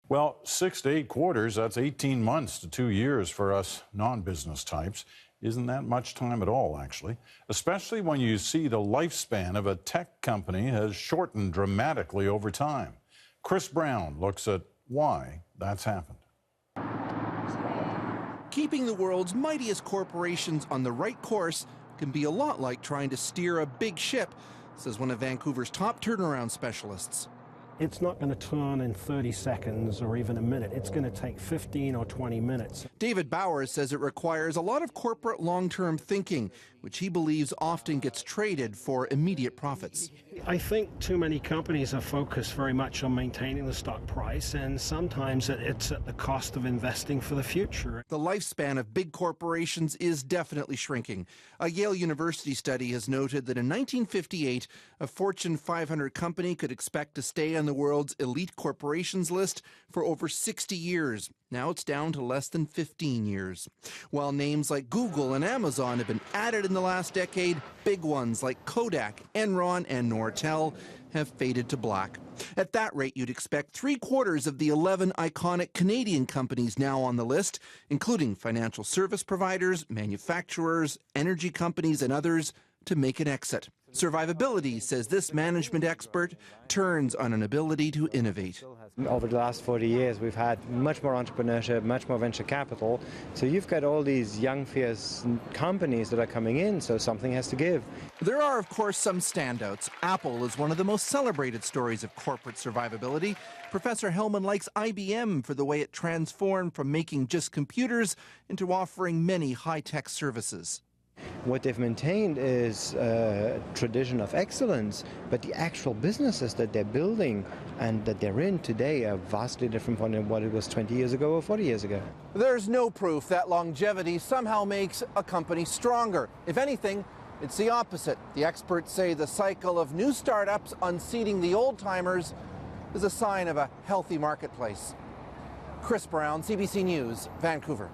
Well, 6 to 8 quarters, that's 18 months to 2 years for us non-business types. Isn't that much time at all, actually, especially when you see the lifespan of a tech company has shortened dramatically over time. Chris Brown looks at why that's happened. Keeping the world's mightiest corporations on the right course can be a lot like trying to steer a big ship, says one of Vancouver's top turnaround specialists. It's not going to turn in 30 seconds or even a minute. It's going to take 15 or 20 minutes. David Bowers says it requires a lot of corporate long-term thinking, which he believes often gets traded for immediate profits. I think too many companies are focused very much on maintaining the stock price, and sometimes it's at the cost of investing for the future. The lifespan of big corporations is definitely shrinking. A Yale University study has noted that in 1958, a Fortune 500 company could expect to stay on the world's elite corporations list for over 60 years. Now it's down to less than 15 years. While names like Google and Amazon have been added in the last decade, big ones like Kodak, Enron, and Nortel have faded to black. At that rate, you'd expect 3/4 of the 11 iconic Canadian companies now on the list, including financial service providers, manufacturers, energy companies, and others, to make an exit. Survivability, says this management expert, turns on an ability to innovate. Over the last 40 years, we've had much more entrepreneurship, much more venture capital. So you've got all these young, fierce companies that are coming in, so something has to give. There are, of course, some standouts. Apple is one of the most celebrated stories of corporate survivability. Professor Hellman likes IBM for the way it transformed from making just computers into offering many high-tech services. What they've maintained is a tradition of excellence, but the actual businesses that they're building and that they're in today are vastly different from what it was 20 years ago or 40 years ago. There's no proof that longevity somehow makes a company stronger. If anything, it's the opposite. The experts say the cycle of new startups unseating the old-timers is a sign of a healthy marketplace. Chris Brown, CBC News, Vancouver.